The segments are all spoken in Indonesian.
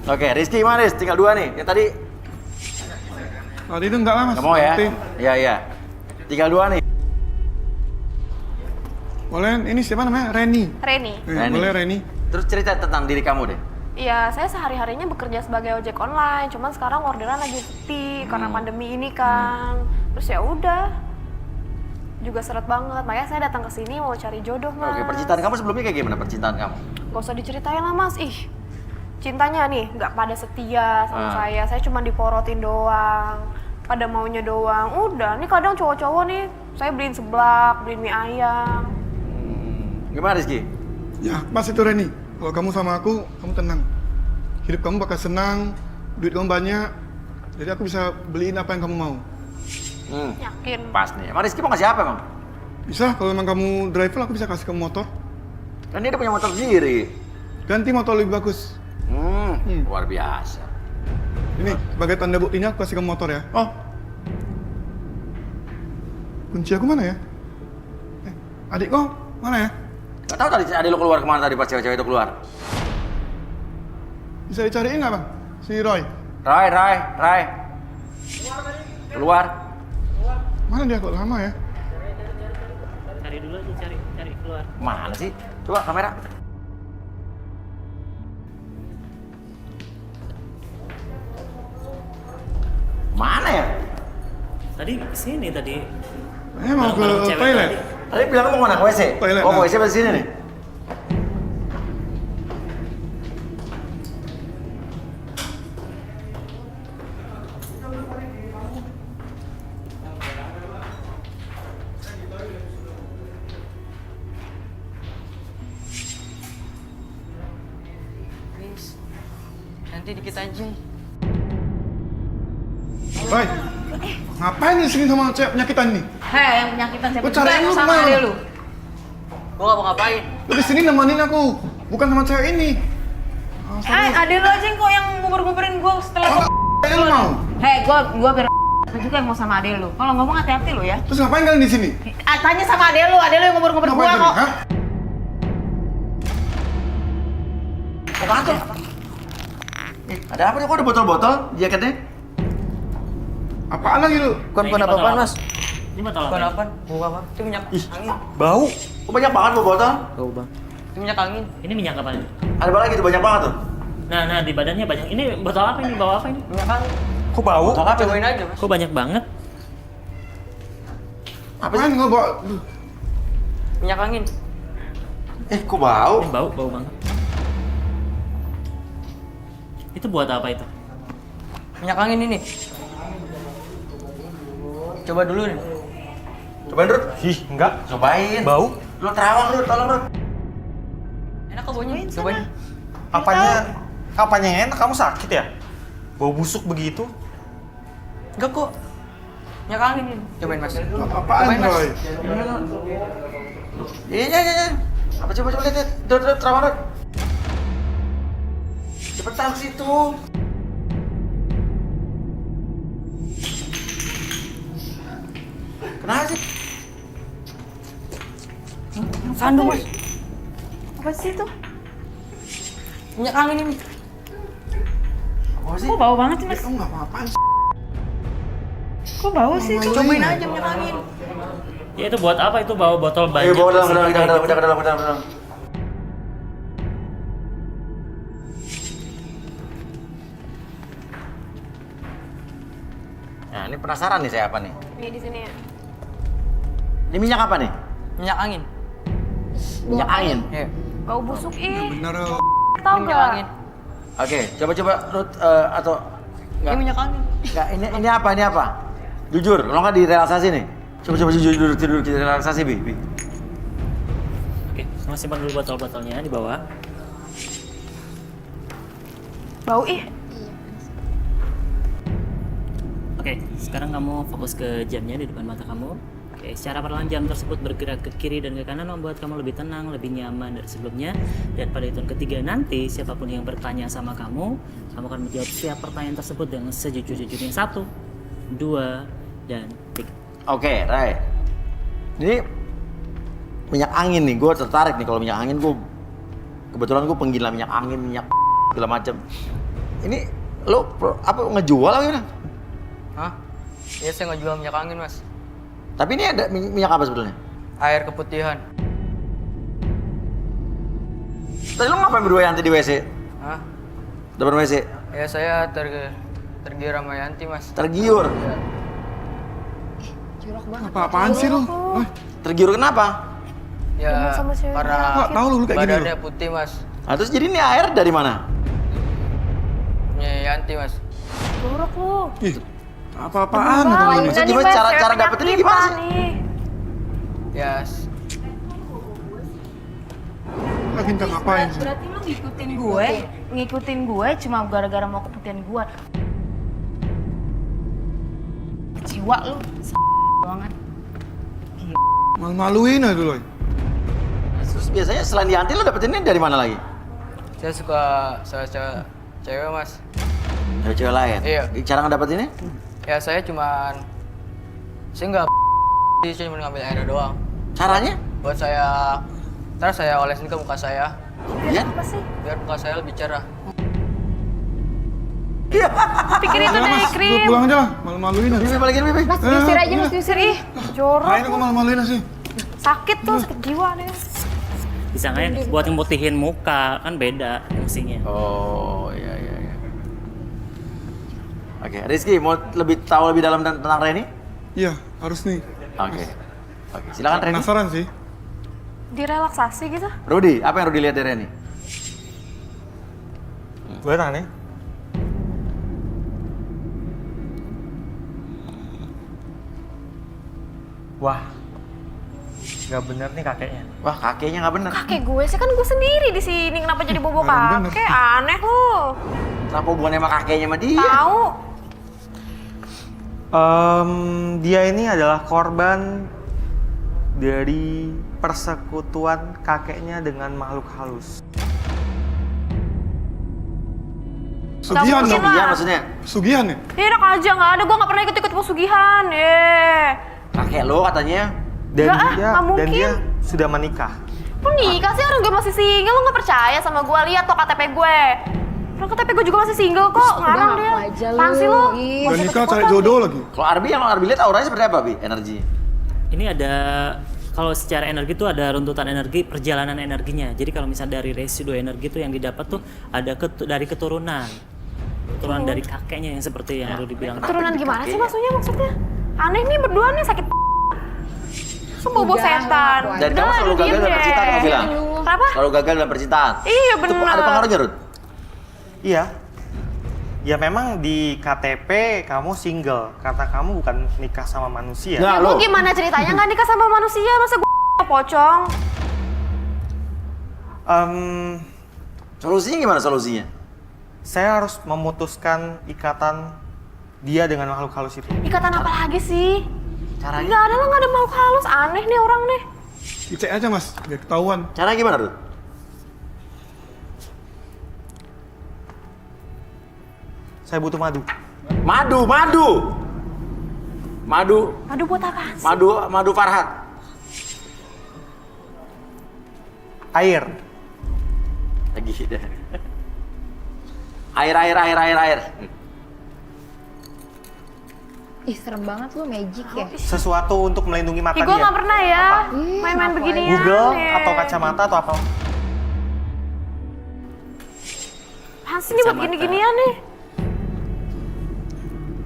Oke, Rizky gimana Riz? Tinggal 2 nih. Yang tadi Tadi itu enggak lah mas. nggak mau ya? Nanti. Iya. Tinggal 2 nih. Boleh, ini siapa namanya? Reni. Reni. Reni. Boleh Reni. Terus cerita tentang diri kamu deh. Iya, saya sehari-harinya bekerja sebagai ojek online, cuman sekarang orderan lagi sepi karena pandemi ini kan. Terus ya udah, juga seret banget. Makanya saya datang ke sini mau cari jodoh, Mas. Oke, percintaan kamu sebelumnya kayak gimana percintaan kamu? Gak usah diceritain lah, Mas. Ih, cintanya nih nggak pada setia sama saya cuma diporotin doang. Pada maunya doang. Udah, nih kadang cowok-cowok nih, saya beliin seblak, beliin mie ayam. Gimana Rizky? Ya, pas itu Reni. Kalau kamu sama aku, kamu tenang. Hidup kamu bakal senang, duit kamu banyak. Jadi aku bisa beliin apa yang kamu mau. Yakin. Pas nih. Emang Rizky mau ngasih apa emang? Bisa, kalau memang kamu driver, aku bisa kasih kamu motor. Kan dia udah punya motor sendiri. Ganti motor lebih bagus. Luar biasa. Ini, sebagai tanda buktinya aku kasih kamu motor ya. Oh. Kunci aku mana ya? Adik kau mana ya? Gak tau tadi adik lo keluar kemana tadi pas cewek-cewek itu keluar? Bisa dicariin nggak bang? Si Roy. Rai. Keluar. Mana dia kok lama ya? Cari dulu aja, cari keluar. Mana sih? Coba kamera. Mana ya? Tadi sini tadi. Mau ke Bareng cewek toilet? tadi. Tadi bilang mau mana? Ke WC? Toilet, Oh, ke nah. WC pas sini nih. Nanti dikit aja. Roy, ngapain di sini sama cewek penyakitan ini? Hei, yang penyakitan siapa? Gua cariin lu sama kemana? adek lu. Gua gak mau ngapain. Lu di sini nemenin aku, bukan sama cewek ini. Adek lu aja kok yang ngubur-nguburin gua setelah Ayo lu mau? Hei, gua biar juga yang mau sama adek lu. Kalau ngomong hati-hati lu ya. Terus ngapain kalian di sini? Tanya sama adek lu yang ngubur-ngubur gua Ngapain kok. tadi? Hah? Apaan tuh? Ada apa nih? Kok ada botol-botol di jaketnya? Apaan lagi lu? Bukan Ini botol apa-apaan, apa? Mas. Ini botol Bukan apa? apa? Bunga apa? Itu minyak angin. Bau. Kok banyak banget bawa botol? Bau, Bang. Itu minyak angin. Ini minyak apa nih? Ada apa lagi tuh? Banyak banget tuh. Nah, di badannya banyak. Ini botol apa ini? Bawa apa ini? Minyak angin. Kok bau? Botol apa? Cobain aja, Mas. Kok banyak banget? Apaan nggak bawa? Minyak angin. Kok bau? Ini bau banget. Itu buat apa itu? Minyak angin ini. Coba dulu nih. Cobain, Rut. Ih, enggak. Cobain. Bau. Lu terawang, Rut. Tolong, Rut. Enak kok baunya. Cobain. Apanya yang enak? Kamu sakit ya? Bau busuk begitu? Enggak kok. Minyak angin ini. Cobain, Mas. Apaan Cobain, Mas. Roy? Iya. Apa coba lihat. Rut, terawang, Rut. Cepetan ke situ. Kenapa sih? Kandung, Mas. Apa sih itu? Minyak angin ini. Apa sih? Kok bau banget sih, Mas? Kamu nggak apa-apaan sih? Kok bau sih itu? Cobain aja minyak angin. Ya itu buat apa? Itu bawa botol banyak. Bawa ke dalam, isinya kayak gitu. ke dalam. Nah, ini penasaran nih saya apa nih? Nih di sini ya. Ini minyak apa nih? Minyak angin. Minyak angin. Iya. Bau busuk Bener Roy. Tahu Ini minyak nggak? angin. Oke, coba Ruth atau Ini enggak? minyak angin. Enggak, ini apa? Ini apa? Jujur, kalau nggak direlaksasi nih. Coba jujur tidur kita relaksasi, Bi. Oke, sama simpan dulu botol-botolnya di bawah. Bau ih. Oke, sekarang kamu fokus ke jamnya di depan mata kamu. Oke, secara perlahan jam tersebut bergerak ke kiri dan ke kanan membuat kamu lebih tenang, lebih nyaman dari sebelumnya. Dan pada hitung ketiga nanti, siapapun yang bertanya sama kamu akan menjawab setiap pertanyaan tersebut dengan sejujur-jujurnya. 1, 2, dan 3. Oke, Ray. Ini minyak angin nih, gue tertarik nih kalau minyak angin. Kebetulan gue penggila minyak angin, minyak segala macam. Ini lo apa ngejual apa gimana? Hah? Iya saya nggak jual minyak angin mas. Tapi ini ada minyak apa sebetulnya? Air keputihan. Tadi lo ngapain berdua Yanti di WC? Hah? Depan WC? Ya saya tergiur sama Yanti mas. Tergiur? Jorok banget. Apa-apaan sih lu? Hah? Tergiur kenapa? Ya Sama cewek karena Nggak tahu lu kayak gini badannya lu. putih mas. Nah, terus jadi ini air dari mana? Punya Yanti mas. Jorok lu. Ih, apa-apaan Bang, lu ini? Maksudnya udah nih, gimana Mas, cara cewek dapetinnya penyakitan gimana sih? nih. Ya Lagi minta ngapain sih? Berarti lu ngikutin gue cuma gara-gara mau keputihan gue. Jiwa lu, banget. Malu-maluin aja lu. Terus biasanya selain di Yanti lo dapetinnya dari mana lagi? saya suka salah cewek mas. Dari cewek lain? Iya. Cara ngedapetinnya? Ya saya nggak sih, saya cuma ngambil airnya doang. Caranya? Buat saya, ntar saya olesin ke muka saya, Ya? Apa sih? biar muka saya lebih cerah. Pikir itu Udah, dari Mas, krim. pulang aja lah. Malu-maluin aja. Bibi balikin Bibi. Mas, diusir aja, Mas, diusir. Ih, jorok. Ngapain aku malu-maluin aja sih? Sakit tuh, sakit jiwa nih. Disangkanya buat ngemutihin muka, kan beda fungsinya. Oh, iya. Oke, Rizky mau tahu lebih dalam tentang Reni? Iya, harus nih. Oke, silakan Reni. Penasaran sih. Direlaksasi gitu. Rudi, apa yang Rudi lihat dari Reni? Gue tanya. Wah, nggak bener nih kakeknya. Wah, kakeknya nggak bener. Kakek gue sih kan gue sendiri di sini. Kenapa jadi bobo Bener. kakek? Aneh lu. Kenapa hubungannya sama kakeknya sama dia? Tahu? Dia ini adalah korban dari persekutuan kakeknya dengan makhluk halus. Sugihan mungkin dong. lah. Iya maksudnya. Sugihan ya? Ya enak aja, nggak ada. Gue nggak pernah ikut-ikut pesugihan. Kakek lo katanya. Dan Nggak, dia nggak dan mungkin. dia sudah menikah. Lu nikah sih, orang gue masih single. Lu nggak percaya sama gue? Lihat tuh KTP gue. Orang KTP gue juga masih single kok. Ngarang dia. Apaan sih lu? Udah nikah cari jodoh lagi. Kalau Arbi lihat auranya seperti apa, Bi? Energi. Ini ada, kalau secara energi tuh ada runtutan energi, perjalanan energinya. Jadi kalau misalnya dari residu energi tuh yang didapat tuh ada dari keturunan dari kakeknya yang seperti yang Rudi bilang. Turunan gimana sih maksudnya? Aneh nih berdua nih sakit. Bobo setan. Dan kamu selalu gagal dalam percintaan, kamu bilang? Kenapa? Selalu gagal dalam percintaan. Iya Itu benar. ada pengaruhnya, Rud? Iya. Ya memang di KTP kamu single karena kamu bukan nikah sama manusia. Nah, Lu lo. gimana ceritanya nggak nikah sama manusia? Masa gue pocong? Solusinya gimana solusinya? Saya harus memutuskan ikatan dia dengan makhluk halus itu. Ikatan apa lagi sih? Caranya? Nggak ada lah, nggak ada makhluk halus. Aneh nih orang nih. Dicek aja mas, biar ketahuan. Caranya gimana, Rud? Saya butuh madu. Madu. Aduh buat apaan sih? Madu Farhat. Air. Lagi deh. Air. Ih, serem banget lu, magic ya. Sesuatu untuk melindungi mata Ih, gue dia. nggak pernah ya Apa? main-main beginian. Google nih. atau kacamata atau apa? Apaan sih nih buat Kacamata. gini-ginian nih?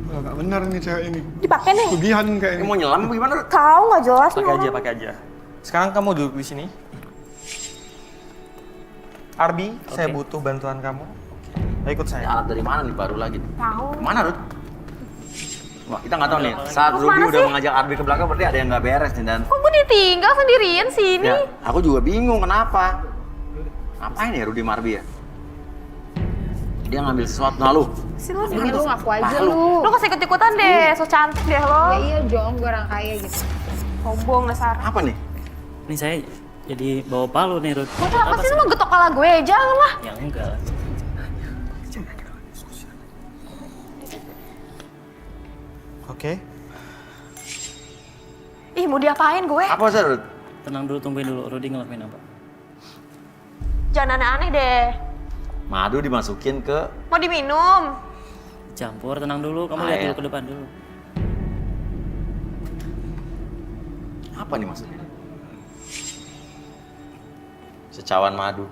Wah, nggak benar nih cewek ini. Dipakai nih. Sugihan kayak Ini ini. mau nyelam apa gimana, Rud? Kau nggak jelas nih orang. Pakai aja. Sekarang kamu duduk di sini. Arbi, saya butuh bantuan kamu. Ayo ikut Ini saya. alat dari mana nih baru lagi? Tahu. Mana, Rud? Wah, kita nggak tahu nih. Saat Mau Ruby kemana udah sih? mengajak Arbi ke belakang berarti ada yang nggak beres nih dan Kok gue ditinggal sendirian sini? ya, aku juga bingung kenapa. Ngapain ya Rudy Marbi ya? Dia ngambil sesuatu. Nah lu, Sih lu, Ini lu ngaku aja Palu. lu. lu kasih ikut-ikutan deh, so cantik deh lo. Ya iya dong, gue orang kaya gitu. Sombong dasar. apa nih? Ini saya jadi bawa palu nih, Rud. Buat apa sih lu mau getok kepala gue? Jangan lah. Ya enggak. Oke. Ih, mau diapain gue? Apa sih Rud? Tenang dulu, tungguin dulu. Rudi ngelakuin apa? Jangan aneh-aneh deh. Madu dimasukin ke Mau diminum? Campur, tenang dulu. Kamu lihat Air. dulu ke depan dulu. apa nih maksudnya? Secawan madu.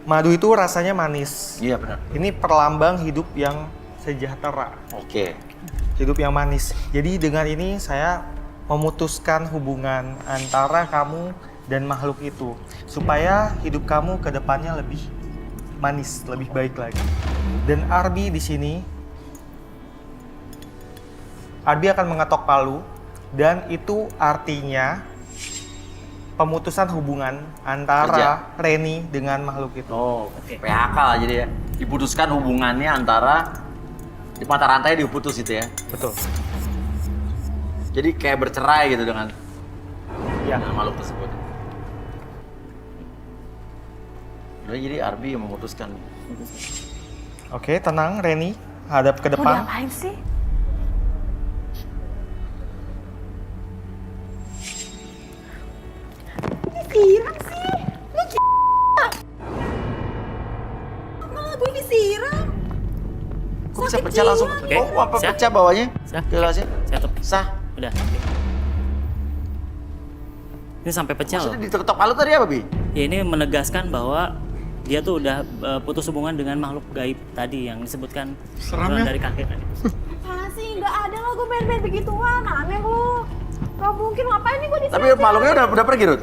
Madu itu rasanya manis. Iya benar. Ini perlambang hidup yang sejahtera. Oke. Hidup yang manis. Jadi dengan ini saya memutuskan hubungan antara kamu dan makhluk itu. Supaya hidup kamu ke depannya lebih manis, lebih baik lagi. Dan Arbi di sini, Arbi akan mengetok palu dan itu artinya pemutusan hubungan antara Reni dengan makhluk itu. Oh, PHK lah jadi ya. Diputuskan hubungannya antara di mata rantai diputus itu ya. Betul. Jadi kayak bercerai gitu dengan Ya. makhluk tersebut. Jadi Arbi yang memutuskan. Oke, tenang Reni, hadap ke Mau depan. diapain sih? Disiram sih? Lu gila! Malah gue disiram. Kok bisa pecah langsung? Oke, Oh, apa siap. pecah bawahnya? Sah. Gelasnya? Satu. Sah. Udah. Oke. Ini sampai pecah loh. Maksudnya diketok palu tadi apa, Bi? Ya ini menegaskan bahwa dia tuh udah putus hubungan dengan makhluk gaib tadi yang disebutkan Seram bulan ya. dari kakek tadi. Apaan sih? Nggak ada lah gue main-main begituan. Aneh lu. Gak mungkin, ngapain nih gue disiram? Tapi makhluknya udah pergi, Rut.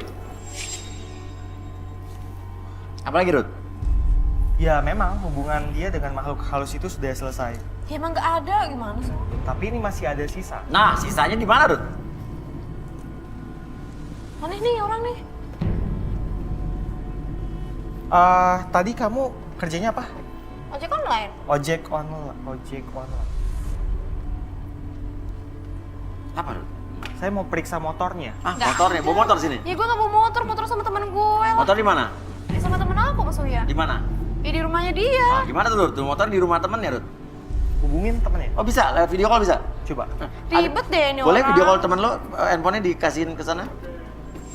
Apa lagi, Rut? Ya memang hubungan dia dengan makhluk halus itu sudah selesai. Ya emang nggak ada, gimana sih? Tapi ini masih ada sisa. Nah, sisanya di mana, Rut? Aneh nih orang nih. Tadi kamu kerjanya apa? Ojek online. Ojek online. Ojek online. Apa, Rut? Saya mau periksa motornya. Ah, Nggak motornya. ada. Bawa motor sini. Ya gue nggak bawa motor sama temen gue lah. Motor di mana? Ya, sama temen aku Mas Uya. Di mana? Ya di rumahnya dia. Ah, gimana tuh, Rut? Tuh motor di rumah temennya, Rut? Hubungin temennya. Oh, bisa? Lewat video call bisa? Coba. Ribet deh ini Boleh orang. video call temen lo, handphonenya dikasihin ke sana?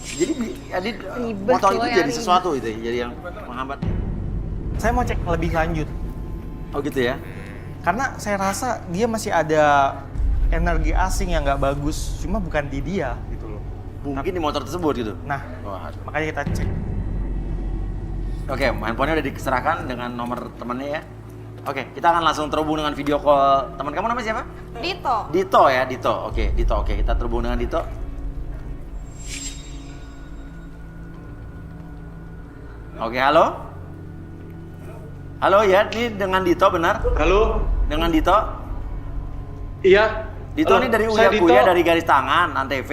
Jadi, motor itu jadi sesuatu itu, jadi yang menghambat. Saya mau cek lebih lanjut. Oh gitu ya? Karena saya rasa dia masih ada energi asing yang nggak bagus. Cuma bukan di dia gitu loh. Mungkin di motor tersebut gitu. Nah, Wah, makanya kita cek. oke, handphonenya udah diserahkan dengan nomor temennya ya. Oke, kita akan langsung terhubung dengan video call. Teman kamu namanya siapa? Dito. Dito ya, Dito. Oke, Dito. Oke, kita terhubung dengan Dito. Oke, halo? Halo ya, ini dengan Dito benar? Halo, Dengan Dito? iya. Dito Halo, ini dari saya Uya Dito. Kuya dari Garis Tangan, Antv.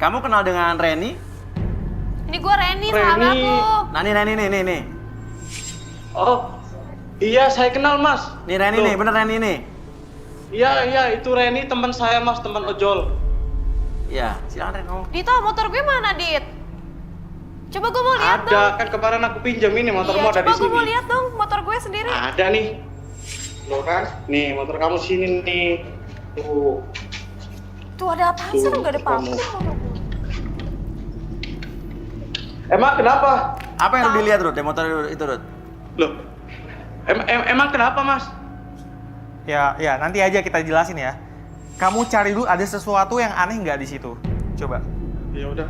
Kamu kenal dengan Reni? Ini gue Reni, Reni. sahabat lu. Nah, nih. Oh, iya saya kenal mas. Nih Reni Loh, nih, bener Reni nih. Iya, itu Reni teman saya mas, teman ojol. Iya, silakan Ren ngomong. Dito, motor gue mana, Dit? Coba gue mau lihat Ada, dong. kan kemarin aku pinjam ini motormu Iya, ada di coba gue sini. mau lihat dong motor gue sendiri. Ada nih. Loh kan? Nih, motor kamu sini nih. Tuh. Tuh ada apaan sih? Tuh, Gak ada kamu. pampir motor gue. Emang kenapa? Apa yang dilihat Rut, motor itu Rut? Loh, emang kenapa mas? Ya, nanti aja kita jelasin ya. Kamu cari dulu ada sesuatu yang aneh nggak di situ. Coba. Ya udah.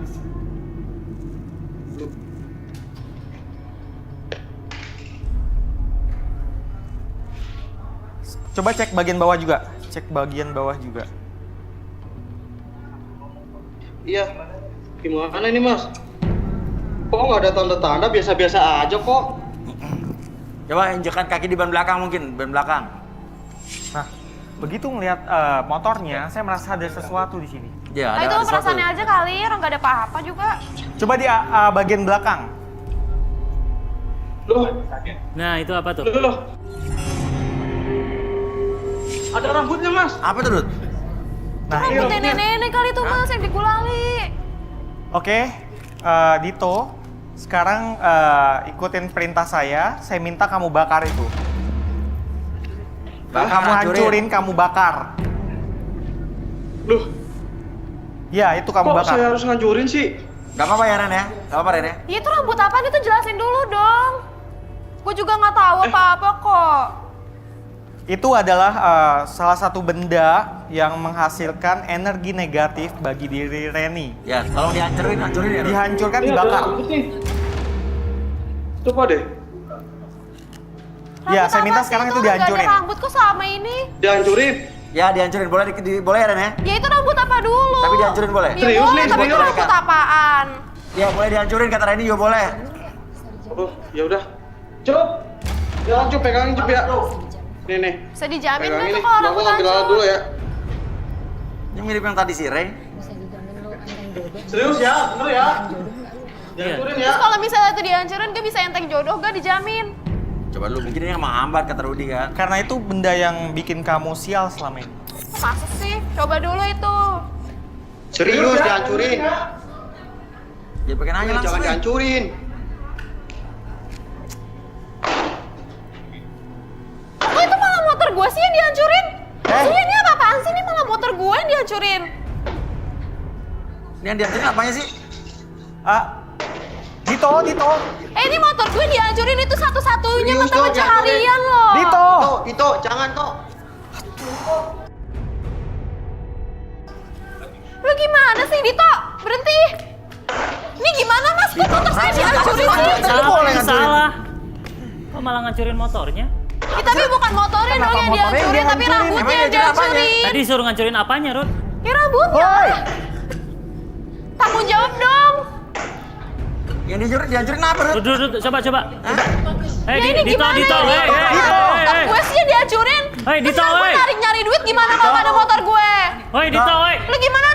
Coba cek bagian bawah juga. Cek bagian bawah juga. Iya. Gimana ini mas? Kok nggak ada tanda-tanda? Biasa-biasa aja kok. Coba injekan kaki di ban belakang mungkin, ban belakang. Nah, begitu ngelihat motornya, saya merasa ada sesuatu di sini. Ya, Ah, itu ada sesuatu. perasaannya aja kali, orang gak ada apa-apa juga. Coba di bagian belakang. Loh, Nah, itu apa tuh? loh. Ada rambutnya mas. Apa tuh Rut? Nah, ini. Rambut nenek-nenek kali tuh mas yang digulali. Oke, Dito, Sekarang ikutin perintah saya minta kamu bakar itu. Kamu hancurin, kamu bakar. Loh, Ya, itu kamu kok bakar. saya harus ngancurin sih? Gak apa-apa ya Ren ya? Gak apa-apa Ren ya? Ya itu rambut apaan itu jelasin dulu dong. Gue juga nggak tahu apa-apa kok. Itu adalah salah satu benda yang menghasilkan energi negatif bagi diri Reni. Ya, tolong hancurin ya. Ren. Dihancurkan, Ini ada dibakar. rambut nih. Coba deh, Ya, Rambut saya minta apa sih sekarang itu Nggak dihancurin. ada rambut kok selama ini. dihancurin. Ya, dihancurin. Boleh boleh ya Ren ya? Ya itu rambut apa dulu? Tapi dihancurin boleh? Ya Serius boleh, nih, tapi itu serius? rambut apaan? Ya, boleh dihancurin kata Reni juga boleh. Oh, ya udah. Cup. Jangan Cup, pegangin Cup ya. Nih. Bisa dijamin Pegangin nggak nih. tuh kalau Aku rambut ngambil alat hancur? dulu ya. Ini mirip yang tadi si Ren. Serius ya, bener ya. Iya. Dihancurin ya. Terus kalau misalnya itu dihancurin, gue bisa enteng jodoh gak dijamin? Coba lu mungkin ini yang menghambat kata Rudi kan. Karena itu benda yang bikin kamu sial selama ini. Masa sih? Coba dulu itu. Serius dihancurin. Ya pakai nanya langsung. Jangan Ren. dihancurin. Kok itu malah motor gue sih yang dihancurin? Maksudnya ini apa-apaan sih? Ini malah motor gue yang dihancurin. Ini yang dihancurin apanya sih? Dito. Ini motor gue dihancurin itu satu-satunya Serius, mata Dok, pencaharian loh. Dito. Dito, jangan Tok. Lu gimana sih Dito? Berhenti. Ini gimana mas? Kok motor saya dihancurin sih? Salah. Kok malah ngancurin motornya? Ya, tapi bukan motornya dong yang dihancurin, tapi rambutnya yang dihancurin. Tadi suruh ngancurin apanya, Rod? Ya rambutnya. Tanggung jawab dong. Yang dihancurin apa Rud? Rod, coba. Ya ini Dito, gimana Dito, nih? Motor gue sih yang dihancurin. Hei, Dito, Terus gue hei. nyari-nyari duit gimana kalau nggak ada motor gue? Woi, Dito, woi. Lu gimana